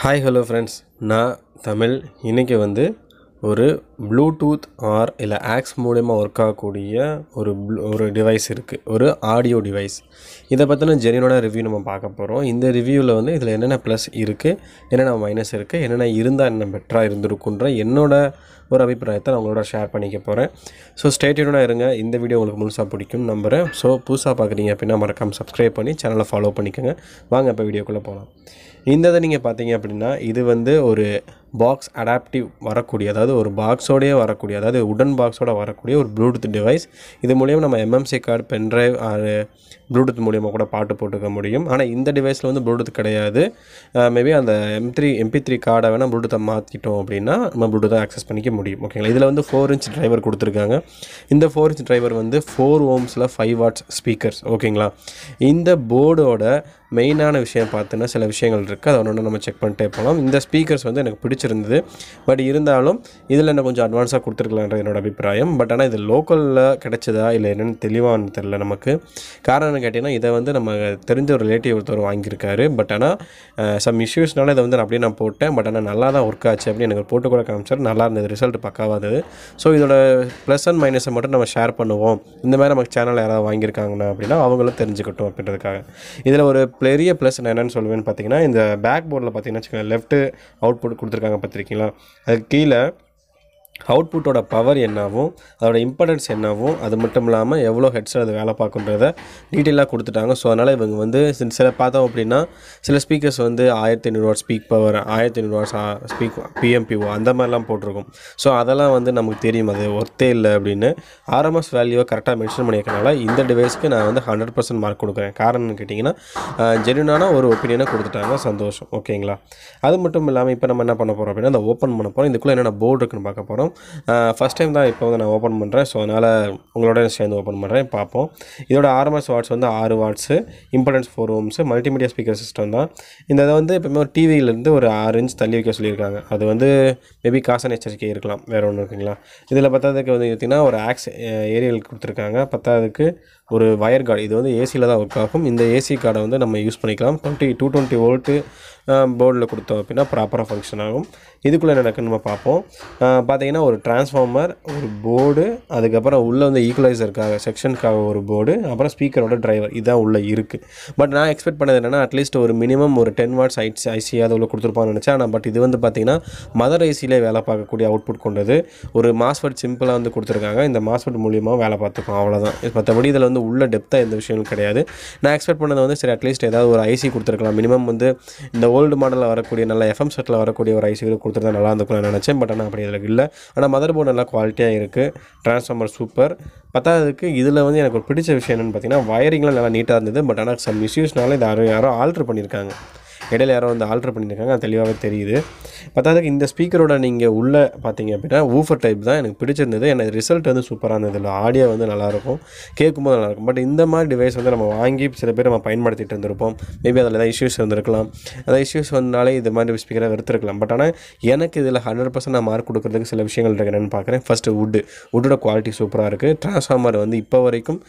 Hi hello friends, நான் தமிழ். இன்றைக்கி ஒரு ப்ளூடூத் இல்லை ஆக்ஸ் மூலமாக ஒர்க் ஆகக்கூடிய ஒரு டிவைஸ் இருக்குது, ஒரு ஆடியோ டிவைஸ். இதை பற்றின ஜெனியூனான ரிவ்யூ நம்ம பார்க்க போகிறோம். இந்த ரிவ்யூவில் இதில் என்னென்ன ப்ளஸ் இருக்குது, என்னென்ன மைனஸ் இருக்குது, என்னென்ன இருந்தால் என்ன பெட்டராக இருந்திருக்குன்ற என்னோட ஒரு அபிப்பிராயத்தை நான் உங்களோட ஷேர் பண்ணிக்க போகிறேன். ஸோ ஸ்டே டியூனாக இருங்க. இந்த வீடியோ உங்களுக்கு முழுசாக பிடிக்கும் நம்புகிறேன். ஸோ புதுசாக பார்க்குறீங்க அப்படின்னா மறக்காமல் சப்ஸ்கிரைப் பண்ணி சேனலை ஃபாலோ பண்ணிக்கோங்க. வாங்க இப்போ வீடியோக்குள்ளே போகலாம். இந்த இதை நீங்கள் பார்த்தீங்க அப்படின்னா இது ஒரு பாக்ஸ் அடாப்டிவ் வரக்கூடிய, அதாவது ஒரு பாக்ஸோடையே வரக்கூடிய, அதாவது உடன் பாக்ஸோட வரக்கூடிய ஒரு ப்ளூடூத் டிவைஸ். இது மூலியம் நம்ம MMC card, pendrive or Bluetooth மூலியமாக கூட பாட்டு போட்டுக்க முடியும். ஆனால் இந்த டிவைஸில் ப்ளூடூத் கிடையாது. மேபி அந்த MP3 கார்டை வேணால் ப்ளூடூத்தை மாற்றிட்டோம் அப்படின்னா நம்ம ப்ளூடூத்தை ஆக்சஸ் பண்ணிக்க முடியும். ஓகேங்களா. இதில் 4 இன்ச் டிரைவர் கொடுத்துருக்காங்க. இந்த 4 இன்ச் டிரைவர் 4 ohmஸில் 5 வாட்ஸ் ஸ்பீக்கர்ஸ். ஓகேங்களா. இந்த போர்டோட மெயினான விஷயம் பார்த்தீங்கன்னா சில விஷயங்கள் இருக்குது, அதை ஒன்று நம்ம செக் பண்ணிட்டே போகலாம். இந்த ஸ்பீக்கர்ஸ் எனக்கு பிடிச்சிருந்தது. பட் இருந்தாலும் இதில் என்ன கொஞ்சம் அட்வான்ஸாக கொடுத்துருக்கலான்ற என்னோட அபிப்பிராயம். பட் ஆனால் இது லோக்கலில் கிடைச்சதா இல்லை என்னென்னு தெளிவானு தெரில நமக்கு. காரணம் கேட்டிங்கன்னா இதை நம்ம தெரிஞ்ச ஒரு ரிலேட்டிவ் ஒருத்தர் வாங்கியிருக்காரு. பட் ஆனால் சம் இஷ்யூஸ்னால இதை நான் அப்படியே நான் போட்டேன். பட் ஆனால் நல்லா தான் ஒர்க் ஆச்சு அப்படின்னு எனக்கு போட்டு கூட காமிச்சார். நல்லா இருந்தது, ரிசல்ட் பக்காவாக இருந்தது. ஸோ இதோட ப்ளஸ் அண்ட் மைனஸை மட்டும் நம்ம ஷேர் பண்ணுவோம். இந்த மாதிரி நமக்கு சேனலில் யாராவது வாங்கியிருக்காங்கன்னா அப்படின்னா அவங்களும் தெரிஞ்சுக்கட்டும் அப்படின்றதுக்காக. இதில் ஒரு பெரிய ப்ளஸ் நான் என்னென்னு சொல்லுவேன்னு பார்த்தீங்கன்னா, இந்த பேக் போர்டில் பார்த்தீங்கன்னா வச்சுக்கோங்க, லெஃப்ட்டு அவுட்புட் கொடுத்துருக்காங்க பார்த்துருக்கீங்களா. அதுக்கு கீழே அவுட்புட்டோட பவர் என்னவும் அதோட இம்பார்ட்டன்ஸ் என்னவும், அது மட்டும் இல்லாமல் எவ்வளோ ஹெட்ஸில் அது வேலை பார்க்குன்றதை டீட்டெயிலாக கொடுத்துட்டாங்க. ஸோ அதனால் இவங்க சில பார்த்தோம் அப்படின்னா சில speakers 1500 watt peak power, 1500 watts peak PMPO அந்த மாதிரிலாம் போட்டிருக்கும். ஸோ அதெல்லாம் நமக்கு தெரியும் அது ஒர்த்தே இல்லை அப்படின்னு. RMS வேல்யூவை கரெக்டாக மென்ஷன் பண்ணியிருக்கனால இந்த டிவைஸ்க்கு நான் 100% மார்க் கொடுக்குறேன். காரணம்னு கேட்டிங்கன்னா ஜென்யூனான ஒரு ஒப்பீனியனை கொடுத்துட்டாங்க. சந்தோஷம். ஓகேங்களா. அது மட்டும் இல்லாமல் இப்போ நம்ம என்ன பண்ண போகிறோம் அப்படின்னா அதை ஓப்பன் பண்ண போகிறோம். இதுக்குள்ளே என்னென்ன போர்டு இருக்குன்னு பார்க்க போகிறோம். ஃபஸ்ட் டைம் தான் இப்போ நான் ஓப்பன் பண்ணுறேன். ஸோ அதனால் உங்களோட சேர்ந்து ஓப்பன் பண்ணுறேன், பார்ப்போம். இதோட RMS watts 6 watts, importance 4 ohms, multimedia speaker system தான். இந்த இதை எப்பவுமே ஒரு டிவியிலேருந்து ஒரு 6 இன்ச் தள்ளி வைக்க சொல்லியிருக்காங்க. அது மேபி காசான எச்சரிக்கை இருக்கலாம், வேறு ஒன்று இருக்குங்களா. இதில் பத்தாவதுக்கு பார்த்திங்கன்னா ஒரு ஆக்ஸ் ஏரியல் கொடுத்துருக்காங்க. பத்தாவதுக்கு ஒரு வயர் கார்டு. இது ஏசியில் தான் ஒர்க் ஆகும். இந்த ஏசி கார்டை நம்ம யூஸ் பண்ணிக்கலாம். 220 வோல்ட்டு போர்டில் கொடுத்தோம் அப்படின்னா ப்ராப்பராக ஃபங்க்ஷன் ஆகும். இதுக்குள்ளே நடக்குன்னு நம்ம பார்ப்போம். பார்த்தீங்கன்னா ஒரு டிரான்ஸ்ஃபார்மர், ஒரு போர்டு, அதுக்கப்புறம் உள்ளே ஈக்குவலைசருக்காக செக்ஷனுக்காக ஒரு போர்டு, அப்புறம் ஸ்பீக்கரோட டிரைவர், இதுதான் உள்ளே இருக்குது. பட் நான் எக்ஸ்பெக்ட் பண்ணது என்னென்னா அட்லீஸ்ட் ஒரு மினிமம் ஒரு 10 வாட்ஸ் ஐசி அதை உள்ள கொடுத்துருப்பான்னு நினச்சேன். ஆனால் பட் இது பார்த்தீங்கன்னா மதர் ஐசியிலே வேலை பார்க்கக்கூடிய அவுட்புட் கொண்டது. ஒரு மாஸ்ஃபெட் சிம்பிளாக கொடுத்துருக்காங்க. இந்த மாஸ்ஃபெட் மூலியமாக வேலை பார்த்துக்கோம், அவ்வளோதான். மற்றபடி இதில் உள்ள டெப்த்தாக எந்த விஷயங்களும் கிடையாது. நான் எக்ஸ்பெக்ட் பண்ணது சரி அட்லீஸ்ட் ஏதாவது ஒரு ஐசி கொடுத்துருக்கலாம். மினிமம் இந்த ஓல்டு மாடலில் வரக்கூடிய நல்ல FM செட்டில் வரக்கூடிய ஒரு ஐசி கொடுத்துருந்தா நல்லா இருந்துக்கும் நினச்சேன். பட் ஆனால் அப்படி இதில் இல்லை. ஆனால் மதர் போர்டு நல்லா குவாலிட்டியாக இருக்குது. Transformer super. பத்தாவதுக்கு இதில் எனக்கு ஒரு பிடிச்ச விஷயம் என்னென்னு பார்த்தீங்கன்னா வயரிங்லாம் நல்லா நீட்டாக இருந்தது. பட் ஆனால் சம் இஷ்யூஸ்னால இதை யாரோ ஆல்ட்ரு பண்ணியிருக்காங்க. இடையில யாரோ ஆல்ட்ரு பண்ணியிருக்காங்க, அது தெளிவாகவே தெரியுது. பத்தாவதுக்கு இந்த ஸ்பீக்கரோட நீங்கள் உள்ளே பார்த்தீங்க அப்படின்னா ஊஃபர் டைப் தான் எனக்கு பிடிச்சிருந்தது. எனக்கு ரிசல்ட் சூப்பராக இருந்தது. இல்லை ஆடியோ நல்லாயிருக்கும், கேட்கும்போது நல்லாயிருக்கும். பட் இந்த மாதிரி டிவைஸ் நம்ம வாங்கி சில பேர் நம்ம பயன்படுத்திட்டு இருந்திருப்போம். மேபி அதில் ஏதாவது இஷ்யூஸ் இருந்திருக்கலாம். அந்த இஷ்யூஸ் வந்தாலே இது மாதிரி ஸ்பீக்கரை வெறுத்துருக்கலாம். பட் ஆனால் எனக்கு இதில் 100% நான் மார்க் கொடுக்குறதுக்கு சில விஷயங்கள் இருக்கு. என்னென்னு பார்க்குறேன். ஃபஸ்ட்டு வுட்டோட குவாலிட்டி சூப்பராக இருக்குது. டிரான்ஸ்ஃபார்மர் இப்போ வரைக்கும்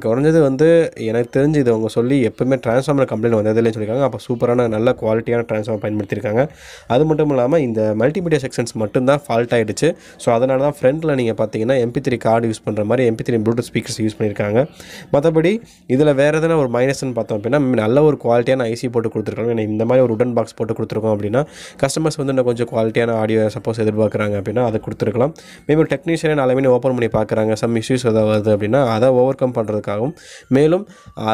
குறைஞ்சது எனக்கு தெரிஞ்சு இது அவங்க சொல்லி எப்போவுமே டிரான்ஸ்ஃபார்மர் கம்ப்ளைண்ட் வந்ததில்லைன்னு சொல்லியிருக்காங்க. அப்போ சூப்பரான நல்ல குவாலிட்டியான டிரான்ஸ்ஃபார்மர் பயன்படுத்தியிருக்காங்க. அது மட்டும் இல்லாமல் இந்த மல்டிமீடியா செக்ஷன்ஸ் மட்டும்தான் ஃபால்ட் ஆகிடுச்சு. ஸோ அதனால தான் ஃப்ரண்ட்டில் நீங்கள் பார்த்தீங்கன்னா MP3 கார்டு யூஸ் பண்ணுற மாதிரி MP3 ப்ளூடூத் ஸ்பீக்கர்ஸ் யூஸ் பண்ணியிருக்காங்க. மற்றபடி இதில் வேறு எதனா ஒரு மைனஸ்ன்னு பார்த்தோம் அப்படின்னா நல்ல ஒரு குவாலிட்டியான ஐசி போட்டு கொடுத்துருக்காங்க. ஏன்னா இந்த மாதிரி ஒரு உடன் பாக்ஸ் போட்டு கொடுத்துருக்கோம் அப்படின்னா கஸ்டமர்ஸ் இன்னும் கொஞ்சம் குவாலிட்டியான ஆடியோ சப்போஸ் எதிர்பார்க்குறாங்க அப்படின்னா அதை கொடுத்துருக்கலாம். மேபி ஒரு டெக்னீஷியனே நாளைமே ஓப்பன் பண்ணி பார்க்குறாங்க, சம் இஷ்யூஸ் ஏதாவது வருது அப்படின்னா அதை ஓவர் கம் பண்ணுறதுக்காகவும், மேலும்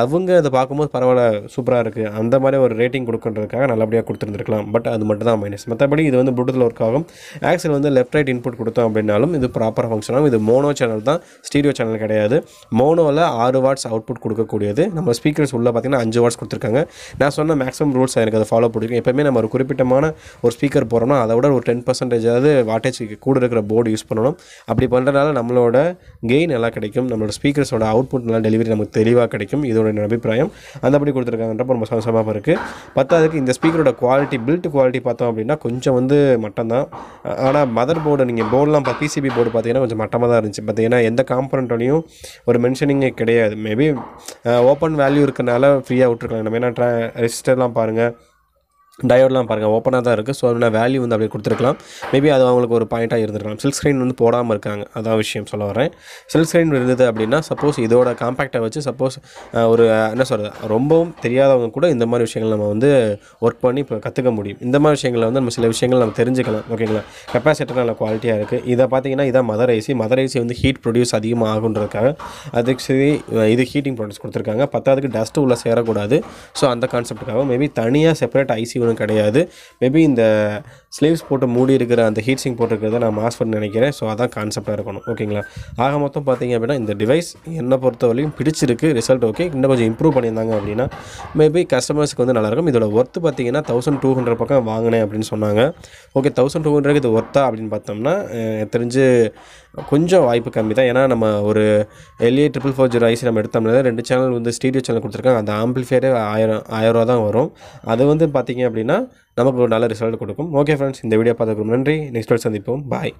அவங்க அதை பார்க்கும்போது பரவாயில்ல சூப்பராக இருக்குது அந்த மாதிரி ஒரு ரேட்டிங் கொடுக்குறதுக்காக நல்லபடியாக கொடுத்துருந்துருக்கலாம். பட் அது மட்டும் தான் மைனஸ். மற்றபடி இது ப்ளூடூத்தில் ஒர்க் ஆகும். ஆக்ஸில் லெஃப்ட் ரைட் இன்புட் கொடுத்தோம் அப்படின்னாலும் இது ப்ராப்பராக ஃபங்க்ஷன் ஆகும். இது மோனோ சேனல் தான், ஸ்டீரியோ சேனல் கிடையாது. மோனோவில் 6 வாட்ஸ் அவுட்புட் கொடுக்கக்கூடியது. நம்ம ஸ்பீக்கர்ஸ் உள்ள பார்த்தீங்கன்னா 5 வாட்ஸ் கொடுத்துருக்காங்க. நான் சொன்ன மேக்ஸிமம் ரூல்ஸ் எனக்கு அதை ஃபாலோ பண்ணிருக்கேன். எப்போயுமே நம்ம ஒரு குறிப்பிட்டமான ஒரு ஸ்பீக்கர் போகிறோம்னா அதை விட ஒரு 10% வாட்டேஜ் கூட இருக்கிற போர்டு யூஸ் பண்ணணும். அப்படி பண்ணுறதுனால நம்மளோட கெயின் நல்லா கிடைக்கும், நம்மளோட ஸ்பீக்கர்ஸோட அவுட்புட் நல்லா டெலிவரி நமக்கு தெளிவாக கிடைக்கும். இதோட அபிப்பிராயம். அந்தபடி கொடுத்துருக்காங்கன்றப்ப ரொம்ப சந்தோஷமாக இருக்குது. பத்தாவதுக்கு இந்த ஸ்பீக்கரோட குவாலிட்டி, பில்ட் குவாலிட்டி பார்த்தோம் அப்படின்னா கொஞ்சம் மட்டம் தான். ஆனால் மதர் போர்டு நீங்கள் போர்டெலாம் PCB போர்டு பார்த்தீங்கன்னா கொஞ்சம் மட்டமாக தான் இருந்துச்சு. பார்த்தீங்கன்னா எந்த காம்பனண்ட்லையும் ஒரு மென்ஷனிங்கே கிடையாது. மேபி ஓப்பன் வேல்யூ இருக்கனால ஃப்ரீயாக விட்டுருக்கலாம். நம்ம என்ன ரெஜிஸ்டர்லாம் பாருங்கள், டயோட்லாம் பாருங்கள் ஓப்பனாக தான் இருக்குது. ஸோ நான் வேல்யூ வந்து அப்படியே கொடுத்துருக்கலாம். மேபி அது அவங்களுக்கு ஒரு பாயிண்ட்டாக இருந்திருக்கலாம். சில்க் ஸ்க்ரீன் வந்து போடாமல் இருக்காங்க, அதான் விஷயம் சொல்ல வரேன். சில்க் ஸ்க்ரீன் இருந்தது அப்படின்னா சப்போஸ் இதோட காம்பேக்டை வச்சு சப்போஸ் ஒரு என்ன சொல்கிறது, ரொம்பவும் தெரியாதவங்க கூட இந்த மாதிரி விஷயங்கள் நம்ம வந்து ஒர்க் பண்ணி இப்போ கற்றுக்க முடியும். இந்த மாதிரி விஷயங்களை வந்து நம்ம சில விஷயங்கள் நம்ம தெரிஞ்சுக்கலாம். ஓகேங்களா? கெப்பாசிட்டர் நல்ல குவாலிட்டியாக இருக்குது. இதை பார்த்தீங்கன்னா இதான் மதர் ஐசி. மதர் ஐசி வந்து ஹீட் ப்ரொடியூஸ் அதிகமாக ஆகுன்றதுக்காக அதுக்கு சரி இது ஹீட்டிங் ப்ராடக்ட்ஸ் கொடுத்துருக்காங்க. பத்தாவதுக்கு டஸ்ட்டு உள்ளே சேரக்கூடாது. ஸோ அந்த கான்செப்ட்டுக்காக மேபி தனியாக செப்பரேட் ஐசி ஒன்றும் கிடையாது. மேபி இந்த ஸ்லீவ்ஸ் போட்டு மூடி இருக்கிற அந்த ஹீட் சிங்க் போட்டிருக்கிறத நான் மாஸ்ஃபெட் நினைக்கிறேன். ஸோ அதான் கான்செப்டாக இருக்கணும். ஓகேங்களா? ஆக மொத்தம் பார்த்தீங்க அப்படின்னா இந்த டிவைஸ் என்னை பொறுத்தவரையும் பிடிச்சிருக்கு. Result okay. இன்னும் கொஞ்சம் இம்ப்ரூவ் பண்ணியிருந்தாங்க அப்படின்னா மேபி கஸ்டமர்ஸ்க்கு வந்து நல்லாயிருக்கும். இதோட ஒர்த்து பார்த்தீங்கன்னா 1200 பக்கம் வாங்கினேன் அப்படின்னு சொன்னாங்க. ஓகே, 1200 இது ஒர்த்தா அப்படின்னு பார்த்தோம்னா தெரிஞ்சு கொஞ்சம் வாய்ப்பு கம்மி தான். ஏன்னா நம்ம ஒரு LA440 ஐசி நம்ம எடுத்தோம்னா 2 சேனல் வந்து ஸ்டீரியோ சேனல் கொடுத்துருக்காங்க. அந்த ஆம்பிளிஃபையரே 1000 ரூபா தான் வரும். அது வந்து பார்த்திங்க அப்படின்னா நமக்கு ஒரு நல்ல ரிசல்ட் கொடுக்கும். ஓகே ஃப்ரெண்ட்ஸ், இந்த வீடியோ பார்த்துக்கு நன்றி. நெக்ஸ்ட் வீடியோ சந்திப்போம். பாய்.